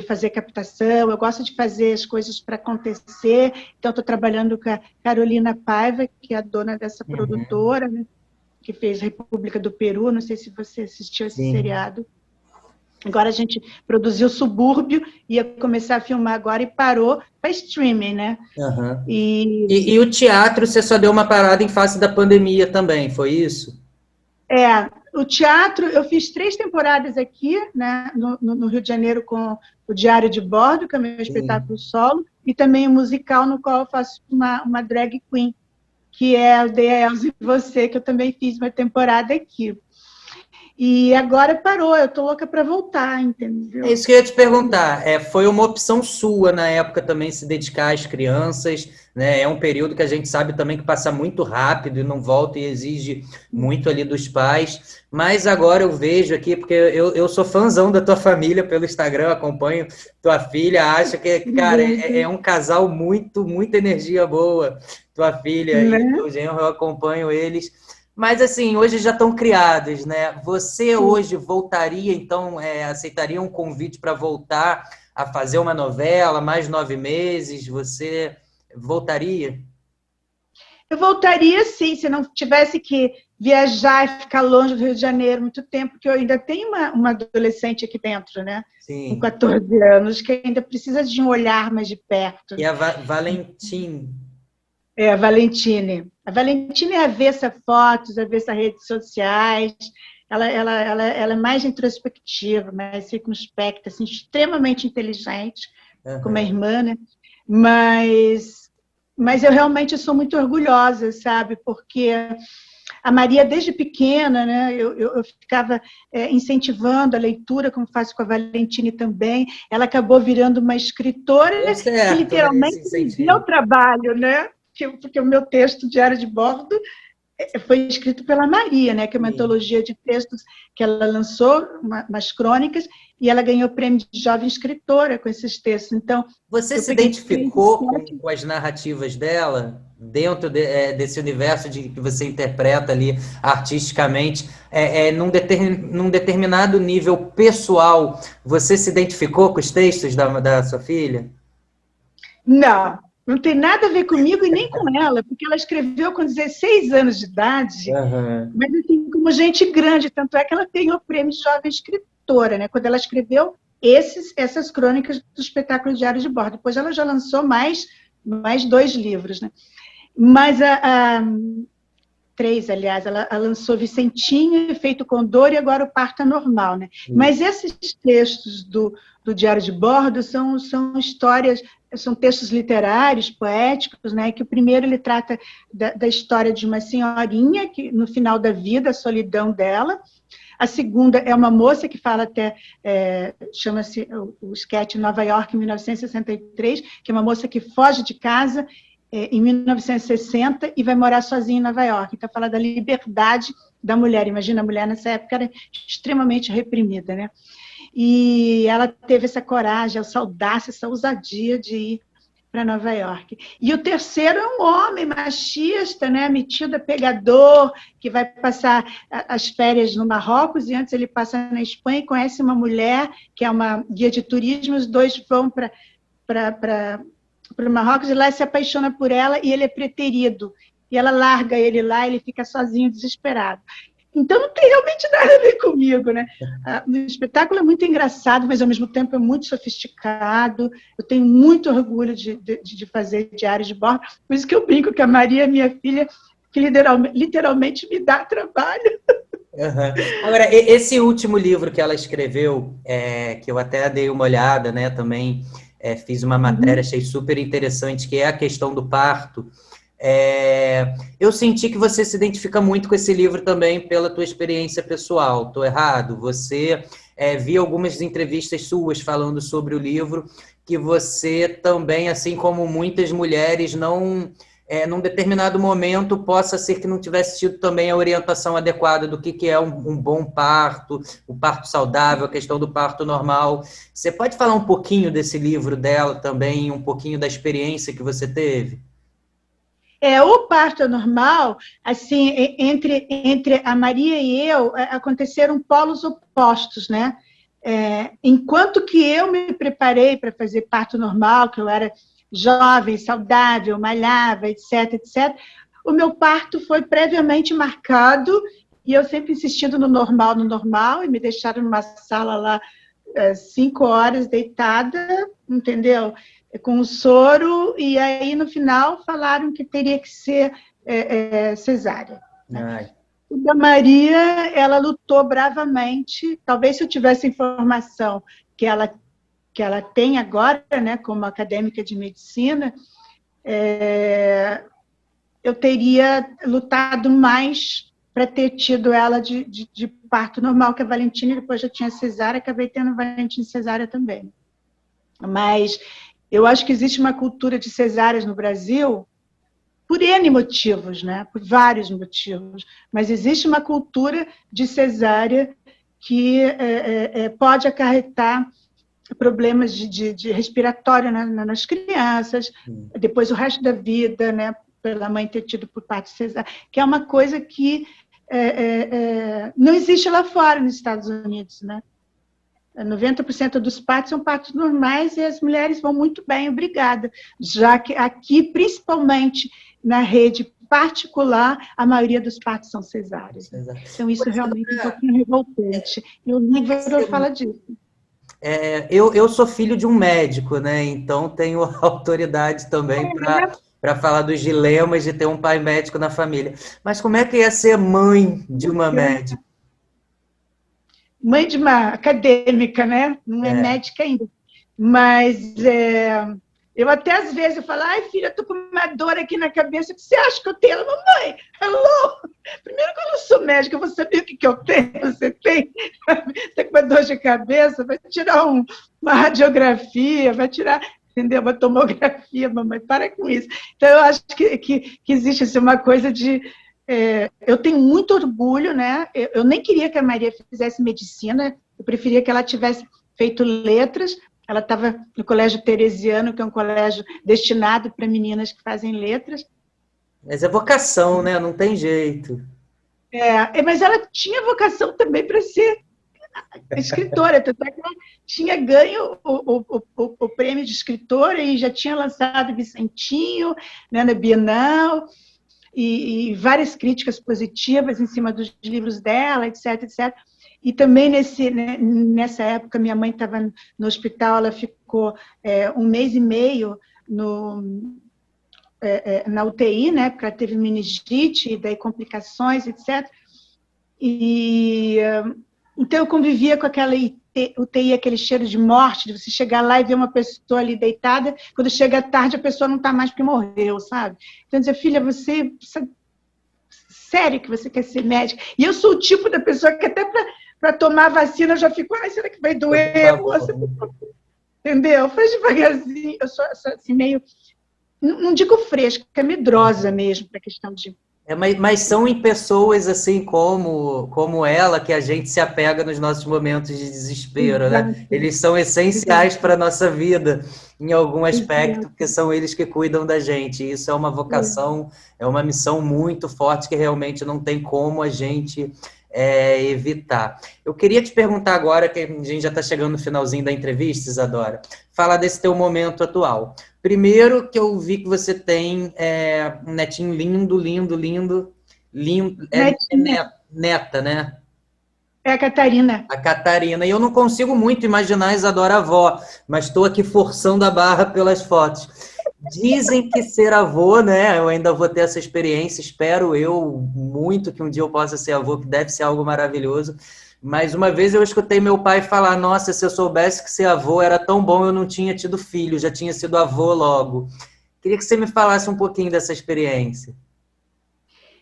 fazer captação, eu gosto de fazer as coisas para acontecer, então estou trabalhando com a Carolina Paiva, que é a dona dessa produtora, né? Que fez República do Peru, não sei se você assistiu esse seriado. Agora a gente produziu Subúrbio, ia começar a filmar agora e parou para streaming, né? E o teatro, você só deu uma parada em face da pandemia também, foi isso? O teatro, eu fiz 3 temporadas aqui, né, no Rio de Janeiro, com o Diário de Bordo, que é o meu espetáculo solo, e também o musical, no qual eu faço uma drag queen, que é o Dei a Elza e Você, que eu também fiz uma temporada aqui. E agora parou, eu tô louca para voltar, entendeu? É isso que eu ia te perguntar. Foi uma opção sua na época também se dedicar às crianças, né? É um período que a gente sabe também que passa muito rápido e não volta e exige muito ali dos pais. Mas agora eu vejo aqui, porque eu sou fãzão da tua família pelo Instagram, acompanho tua filha, acho que, cara, é um casal muita energia boa, tua filha e teu genro, eu acompanho eles. Mas, assim, hoje já estão criados, né? Você hoje voltaria, então, aceitaria um convite para voltar a fazer uma novela, mais 9 meses? Você voltaria? Eu voltaria, sim, se não tivesse que viajar e ficar longe do Rio de Janeiro muito tempo, porque eu ainda tenho uma adolescente aqui dentro, né? Sim. Com 14 anos, que ainda precisa de um olhar mais de perto. E a Valentine? A Valentine. A Valentina é avessa a fotos, avessa a redes sociais, ela é mais introspectiva, mais circunspecta, assim, extremamente inteligente, como a irmã, né? Mas eu realmente sou muito orgulhosa, sabe? Porque a Maria, desde pequena, né, eu ficava incentivando a leitura, como faço com a Valentine também. Ela acabou virando uma escritora certo, que literalmente me deu trabalho, né? Porque o meu texto, Diário de Bordo, foi escrito pela Maria, né, que é uma antologia de textos que ela lançou, umas crônicas, e ela ganhou o prêmio de jovem escritora com esses textos. Então, você se identificou com as narrativas dela dentro desse universo que você interpreta ali artisticamente, num determinado nível pessoal, você se identificou com os textos da sua filha? Não. Não tem nada a ver comigo e nem com ela, porque ela escreveu com 16 anos de idade, mas assim, como gente grande, tanto é que ela tem o prêmio de jovem escritora, né? Quando ela escreveu essas crônicas do espetáculo Diário de Bordo. Depois ela já lançou mais 2 livros, né? Mas três, aliás, ela lançou Vicentinho, Efeito Condor e agora o Parto Anormal, né? Mas esses textos do Diário de Bordo são histórias, são textos literários, poéticos, né? Que o primeiro ele trata da história de uma senhorinha que no final da vida, a solidão dela. A segunda é uma moça que fala até, chama-se o sketch Nova York, em 1963, que é uma moça que foge de casa em 1960 e vai morar sozinha em Nova York. Então, fala da liberdade da mulher. Imagina, a mulher nessa época era extremamente reprimida, né? E ela teve essa coragem, essa audácia, essa ousadia de ir para Nova York. E o terceiro é um homem machista, né, metido, pegador, que vai passar as férias no Marrocos, e antes ele passa na Espanha e conhece uma mulher que é uma guia de turismo, os dois vão para o Marrocos, e lá se apaixona por ela, e ele é preterido. E ela larga ele lá, ele fica sozinho, desesperado. Então, não tem realmente nada a ver comigo, né? O espetáculo é muito engraçado, mas, ao mesmo tempo, é muito sofisticado. Eu tenho muito orgulho de fazer Diários de Bordo. Por isso que eu brinco que a Maria é minha filha, que literalmente me dá trabalho. Agora, esse último livro que ela escreveu, que eu até dei uma olhada, né, também fiz uma matéria, achei super interessante, que é a questão do parto. Eu senti que você se identifica muito com esse livro também pela tua experiência pessoal. Estou errado? Você vi algumas entrevistas suas falando sobre o livro, que você também, assim como muitas mulheres, num determinado momento, possa ser que não tivesse tido também a orientação adequada do que é um bom parto, o parto saudável, a questão do parto normal. Você pode falar um pouquinho desse livro dela também, um pouquinho da experiência que você teve? O parto anormal, assim, entre a Maria e eu, aconteceram polos opostos, né? Enquanto que eu me preparei para fazer parto normal, que eu era jovem, saudável, malhava, etc., o meu parto foi previamente marcado, e eu sempre insistindo no normal, e me deixaram numa sala lá 5 horas deitada, entendeu? Com o soro, e aí no final falaram que teria que ser cesárea. Né? A Maria, ela lutou bravamente, talvez se eu tivesse informação que ela tem agora, né, como acadêmica de medicina, eu teria lutado mais para ter tido ela de parto normal, que a Valentina depois já tinha cesárea, acabei tendo a Valentina cesárea também. Mas eu acho que existe uma cultura de cesáreas no Brasil por N motivos, né? Por vários motivos, mas existe uma cultura de cesárea que pode acarretar problemas de respiratório, né, nas crianças, depois o resto da vida, né, pela mãe ter tido por parto cesárea, que é uma coisa que não existe lá fora, nos Estados Unidos, né? 90% dos partos são partos normais e as mulheres vão muito bem, obrigada. Já que aqui, principalmente na rede particular, a maioria dos partos são cesáreas. Então, isso realmente é um pouquinho revoltante. E o livro fala disso. Eu sou filho de um médico, né? Então tenho autoridade também para para falar dos dilemas de ter um pai médico na família. Mas como é que é ser mãe de uma médica? Mãe de uma acadêmica, né? Não é médica ainda. Mas eu até às vezes eu falo, ai, filha, eu tô com uma dor aqui na cabeça. O que você acha que eu tenho? Ela, mamãe, hello! Primeiro que eu não sou médica, eu vou saber o que eu tenho. Você tem? Você tá com uma dor de cabeça? Vai tirar uma radiografia, vai tirar, entendeu? Uma tomografia, mamãe, para com isso. Então, eu acho que existe assim, uma coisa de... eu tenho muito orgulho, né? Eu nem queria que a Maria fizesse medicina, eu preferia que ela tivesse feito letras. Ela estava no Colégio Teresiano, que é um colégio destinado para meninas que fazem letras. Mas é vocação, né? Não tem jeito. Mas ela tinha vocação também para ser escritora, tanto é que ela tinha ganho o prêmio de escritora e já tinha lançado Vicentinho, né, na Bienal, e várias críticas positivas em cima dos livros dela, etc, etc. E também nessa época, minha mãe estava no hospital, ela ficou 1 mês e meio na UTI, né, porque ela teve meningite, e daí complicações, etc. Então, eu convivia com aquela UTI, aquele cheiro de morte, de você chegar lá e ver uma pessoa ali deitada, quando chega tarde a pessoa não está mais porque morreu, sabe? Então, eu dizia, filha, você sério que você quer ser médica? E eu sou o tipo da pessoa que até para tomar vacina eu já fico, ai, será que vai doer? Moça? Entendeu? Faz devagarzinho, eu sou assim, meio, não digo fresca, medrosa mesmo, para a questão de... Mas são em pessoas assim como ela que a gente se apega nos nossos momentos de desespero, né? Eles são essenciais para a nossa vida, em algum aspecto, porque são eles que cuidam da gente. Isso é uma vocação, é uma missão muito forte que realmente não tem como a gente evitar. Eu queria te perguntar agora, que a gente já está chegando no finalzinho da entrevista, Isadora, falar desse teu momento atual. Primeiro, que eu vi que você tem um netinho lindo. Neta, né? É a Catarina. A Catarina. E eu não consigo muito imaginar a Isadora avó, mas estou aqui forçando a barra pelas fotos. Dizem que ser avô, né? Eu ainda vou ter essa experiência, espero eu muito que um dia eu possa ser avô, que deve ser algo maravilhoso. Mas uma vez eu escutei meu pai falar, nossa, se eu soubesse que ser avô era tão bom, eu não tinha tido filho, já tinha sido avô logo. Queria que você me falasse um pouquinho dessa experiência.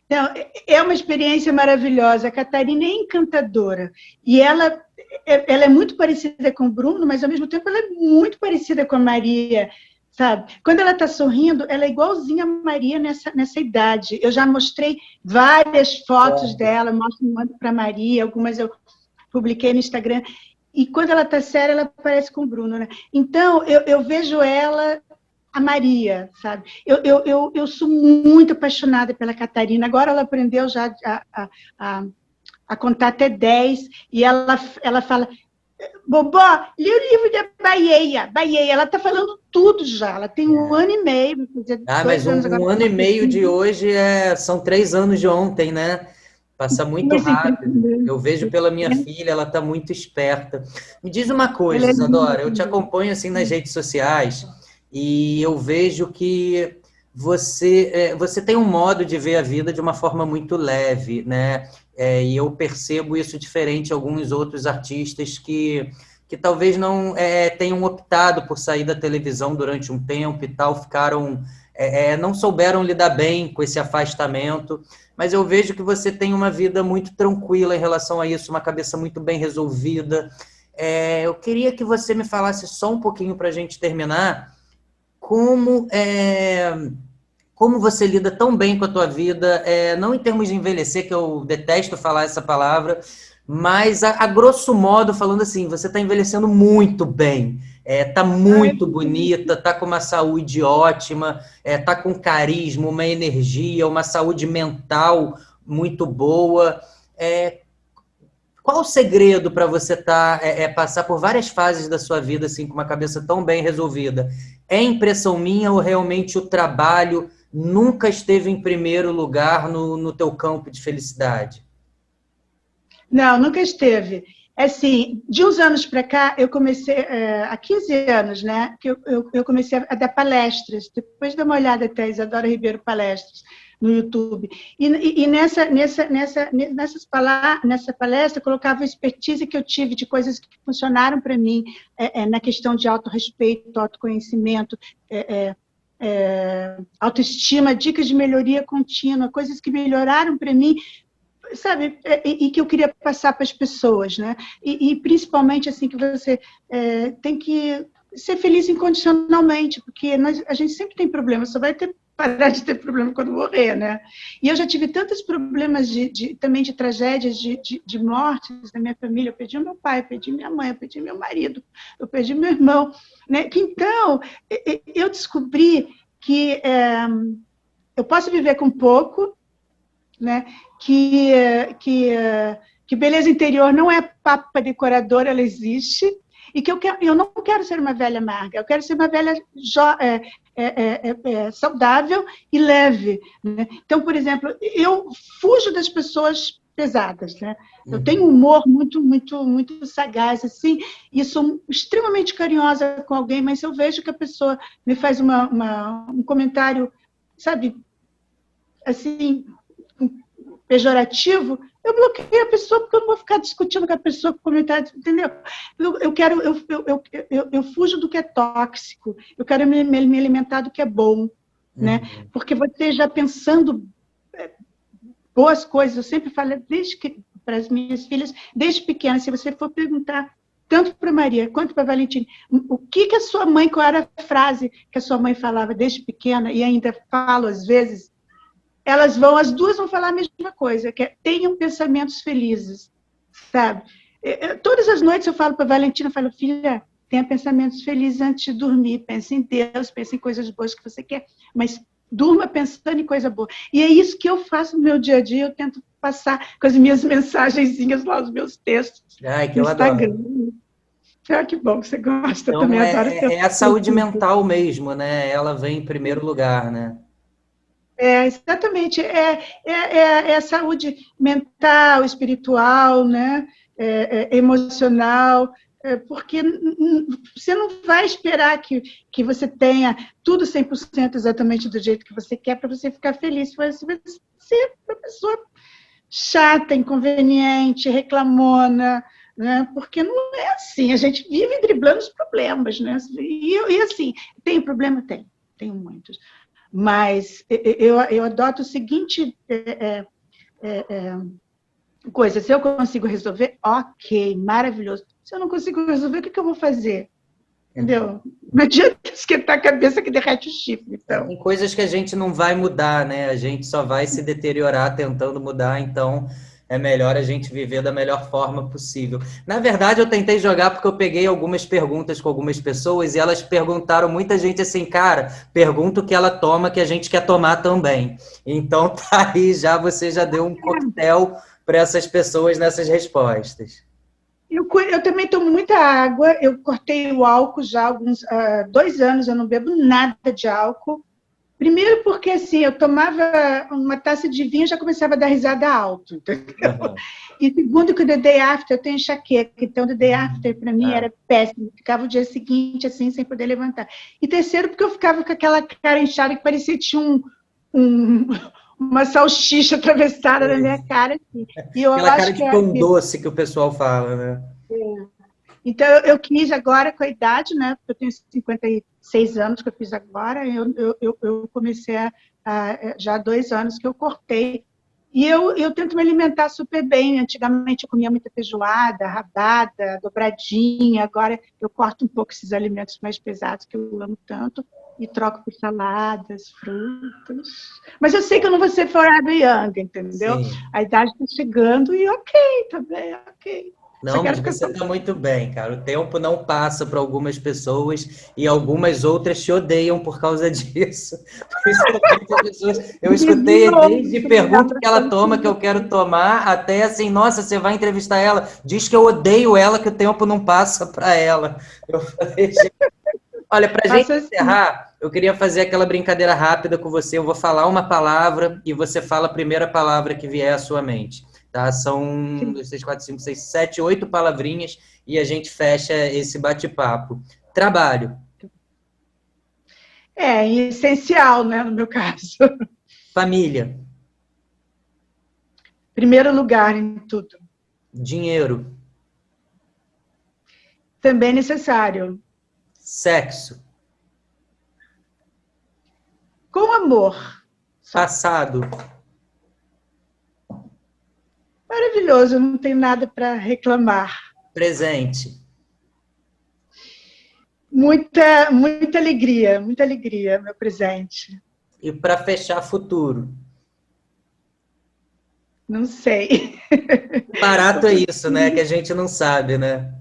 Não, é uma experiência maravilhosa. A Catarina é encantadora. E ela é muito parecida com o Bruno, mas ao mesmo tempo ela é muito parecida com a Maria, sabe? Quando ela está sorrindo, ela é igualzinha a Maria nessa idade. Eu já mostrei várias fotos dela, mando para a Maria, algumas eu publiquei no Instagram. E quando ela está séria, ela parece com o Bruno, né? Então, eu vejo ela, a Maria, sabe? Eu sou muito apaixonada pela Catarina. Agora ela aprendeu já a contar até 10, e ela fala, Bobó, lê o livro da Baieia. Ela está falando tudo já. Ela tem 1 ano e meio. Mas um ano e meio de hoje são 3 anos de ontem, né? Passa muito rápido. Eu vejo pela minha filha, ela está muito esperta. Me diz uma coisa, Isadora, eu te acompanho assim nas redes sociais e eu vejo que você tem um modo de ver a vida de uma forma muito leve, né? E eu percebo isso diferente de alguns outros artistas que talvez não tenham optado por sair da televisão durante um tempo e tal, não souberam lidar bem com esse afastamento, mas eu vejo que você tem uma vida muito tranquila em relação a isso, uma cabeça muito bem resolvida. Eu queria que você me falasse só um pouquinho para a gente terminar, como você lida tão bem com a tua vida, não em termos de envelhecer, que eu detesto falar essa palavra, mas a grosso modo, falando assim, você está envelhecendo muito bem, está muito bonita, está com uma saúde ótima, está com carisma, uma energia, uma saúde mental muito boa. Qual o segredo para você passar por várias fases da sua vida assim, com uma cabeça tão bem resolvida? É impressão minha ou realmente o trabalho nunca esteve em primeiro lugar no teu campo de felicidade? Não, nunca esteve. assim, de uns anos para cá, eu comecei, há 15 anos, né, que eu comecei a dar palestras. Depois dá uma olhada até Isadora Ribeiro Palestras no YouTube. E nessa palestra, eu colocava a expertise que eu tive de coisas que funcionaram para mim, na questão de autorrespeito, autoconhecimento, autoestima, dicas de melhoria contínua, coisas que melhoraram para mim, sabe, e que eu queria passar para as pessoas, né? E principalmente assim que você tem que ser feliz incondicionalmente, porque a gente sempre tem problemas, só vai parar de ter problema quando morrer, né? E eu já tive tantos problemas também de tragédias, de mortes da minha família. Eu perdi o meu pai, eu perdi minha mãe, eu perdi meu marido, eu perdi meu irmão, né? Então, eu descobri que eu posso viver com pouco, né? Que beleza interior não é papo para decorador, ela existe, e que eu não quero ser uma velha amarga, eu quero ser uma velha saudável e leve, né? Então, por exemplo, eu fujo das pessoas pesadas, né? Eu tenho um humor muito, muito, muito sagaz, assim, e sou extremamente carinhosa com alguém, mas se eu vejo que a pessoa me faz um comentário, sabe, assim, pejorativo, eu bloqueio a pessoa, porque eu não vou ficar discutindo com a pessoa com comentários, entendeu? Eu fujo do que é tóxico, eu quero me alimentar do que é bom, né? Porque você já pensando boas coisas, eu sempre falo para as minhas filhas, desde pequena, se você for perguntar tanto para Maria quanto para Valentina, o que a sua mãe, qual era a frase que a sua mãe falava desde pequena, e ainda falo às vezes, as duas vão falar a mesma coisa, que é tenham pensamentos felizes, sabe? Todas as noites eu falo para a Valentina, eu falo, filha, tenha pensamentos felizes antes de dormir, pense em Deus, pense em coisas boas que você quer, mas durma pensando em coisa boa. E é isso que eu faço no meu dia a dia, eu tento passar com as minhas mensagenzinhas lá, os meus textos Que no eu Instagram. adoro. Que bom que você gosta, Então, também adoro. é a saúde mental mesmo, né? Ela vem em primeiro lugar, né? Exatamente, a saúde mental, espiritual, né? Emocional, porque você não vai esperar que você tenha tudo 100% exatamente do jeito que você quer para você ficar feliz. Se você é uma pessoa chata, inconveniente, reclamona, né? Porque não é assim, a gente vive driblando os problemas, né? E assim, tem problema? Tenho muitos. Mas eu adoto o seguinte coisa, se eu consigo resolver, ok, maravilhoso. Se eu não consigo resolver, o que eu vou fazer? Entendeu? Não adianta esquentar a cabeça que derrete o chifre. Então. Tem coisas que a gente não vai mudar, né? A gente só vai se deteriorar tentando mudar, então é melhor a gente viver da melhor forma possível. Na verdade, eu tentei jogar porque eu peguei algumas perguntas com algumas pessoas e elas perguntaram, muita gente assim, cara, pergunta o que ela toma que a gente quer tomar também. Então tá aí, você já deu um coquetel para essas pessoas nessas respostas. Eu também tomo muita água, eu cortei o álcool já há 2 anos, eu não bebo nada de álcool. Primeiro porque, assim, eu tomava uma taça de vinho e já começava a dar risada alto, entendeu? Uhum. E segundo que o The Day After, eu tenho enxaqueca, então o The Day After, para mim, era péssimo. Ficava o dia seguinte, assim, sem poder levantar. E terceiro porque eu ficava com aquela cara inchada que parecia que tinha uma salsicha atravessada na minha cara. Assim. E eu aquela acho cara de pão doce que o pessoal fala, né? Então, eu quis agora, com a idade, né? Porque eu tenho 56 anos que eu fiz agora, eu comecei já há 2 anos que eu cortei. E eu tento me alimentar super bem. Antigamente eu comia muita feijoada, rabada, dobradinha. Agora eu corto um pouco esses alimentos mais pesados que eu amo tanto e troco por saladas, frutas. Mas eu sei que eu não vou ser forever young, entendeu? Sim. A idade está chegando e ok, tá bem, ok. Não, mas você está muito bem, cara. O tempo não passa para algumas pessoas e algumas outras te odeiam por causa disso. Eu escutei desde pergunta que ela toma, que eu quero tomar, até assim, nossa, você vai entrevistar ela? Diz que eu odeio ela, que o tempo não passa para ela. Eu falei, olha, para a gente encerrar, eu queria fazer aquela brincadeira rápida com você. Eu vou falar uma palavra e você fala a primeira palavra que vier à sua mente. Tá? São 1, 2, 3, 4, 5, 6, 7, 8 palavrinhas e a gente fecha esse bate-papo. Trabalho. É essencial, né, no meu caso. Família. Primeiro lugar em tudo. Dinheiro. Também necessário. Sexo. Com amor. Passado. Maravilhoso, não tenho nada para reclamar. Presente. Muita alegria, meu presente. E para fechar, futuro. Não sei. Barato é isso, né? Que a gente não sabe, né?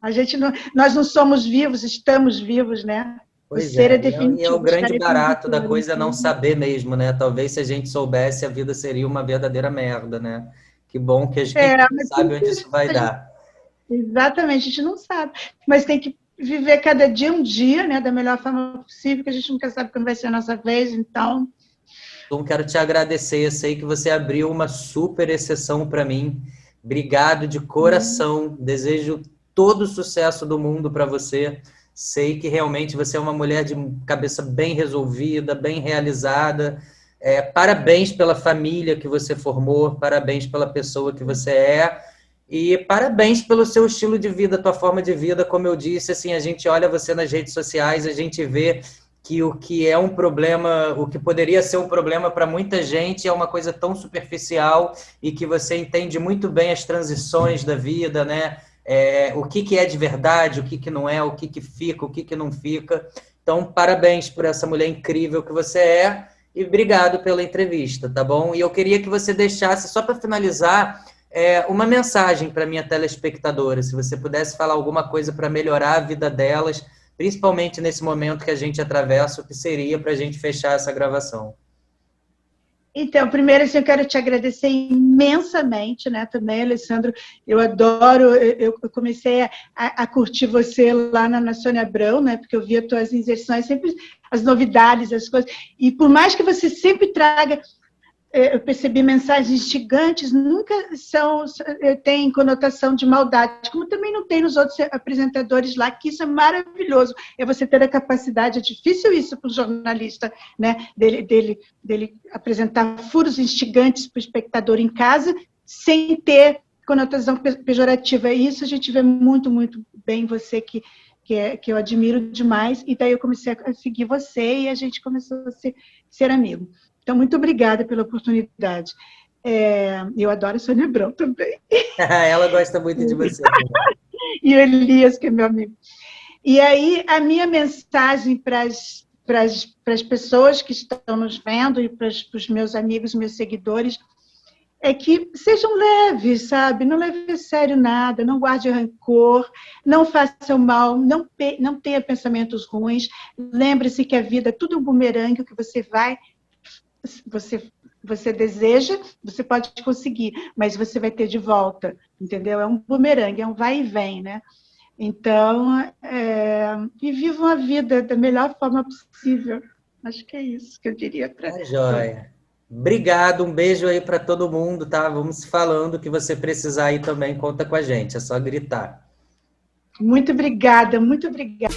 A gente não, nós não somos vivos, estamos vivos, né? O Pois ser é é, e é o definitivo. grande barato da Então, coisa não saber mesmo, né? Talvez se a gente soubesse, a vida seria uma verdadeira merda, né? Que bom que a gente não mas sabe onde isso vai dar. Exatamente, a gente não sabe. Mas tem que viver cada dia um dia, né? Da melhor forma possível, que a gente nunca sabe quando vai ser a nossa vez, então... Então, quero te agradecer. Eu sei que você abriu uma super exceção para mim. Obrigado de coração. Desejo todo o sucesso do mundo para você. Sei que realmente você é uma mulher de cabeça bem resolvida, bem realizada. Parabéns pela família que você formou, parabéns pela pessoa que você é e parabéns pelo seu estilo de vida, tua forma de vida. Como eu disse, assim, a gente olha você nas redes sociais, a gente vê que o que é um problema, o que poderia ser um problema para muita gente é uma coisa tão superficial e que você entende muito bem as transições da vida, né? O que é de verdade, o que não é, o que fica, o que não fica. Então, parabéns por essa mulher incrível que você é e obrigado pela entrevista, tá bom? E eu queria que você deixasse, só para finalizar, uma mensagem para minha telespectadora, se você pudesse falar alguma coisa para melhorar a vida delas, principalmente nesse momento que a gente atravessa, o que seria para a gente fechar essa gravação? Então, primeiro, assim, eu quero te agradecer imensamente, né, também, Alessandro. Eu adoro, eu comecei a curtir você lá na Sônia Abrão, né, porque eu via as tuas inserções, sempre as novidades, as coisas. E por mais que você sempre traga, eu percebi mensagens gigantes, nunca têm conotação de maldade, como também não tem nos outros apresentadores lá, que isso é maravilhoso, é você ter a capacidade, é difícil isso para o jornalista, né, dele apresentar furos instigantes para o espectador em casa, sem ter conotação pejorativa. E isso a gente vê muito, muito bem você, que eu admiro demais, e daí eu comecei a seguir você e a gente começou a ser amigo. Então, muito obrigada pela oportunidade. Eu adoro a Sônia Abrão também. Ela gosta muito de você também. E o Elias, que é meu amigo. E aí, a minha mensagem para as pessoas que estão nos vendo e para os meus amigos, meus seguidores, é que sejam leves, sabe? Não leve a sério nada, não guarde rancor, não faça o mal, não tenha pensamentos ruins. Lembre-se que a vida é tudo um bumerangue, o que você deseja, você pode conseguir, mas você vai ter de volta, entendeu? É um bumerangue, é um vai e vem, né? Então, e vivam a vida da melhor forma possível. Acho que é isso que eu diria para todos. Joia. Obrigado, um beijo aí para todo mundo, tá? Vamos se falando, que você precisar aí também, conta com a gente, é só gritar. Muito obrigada, muito obrigada.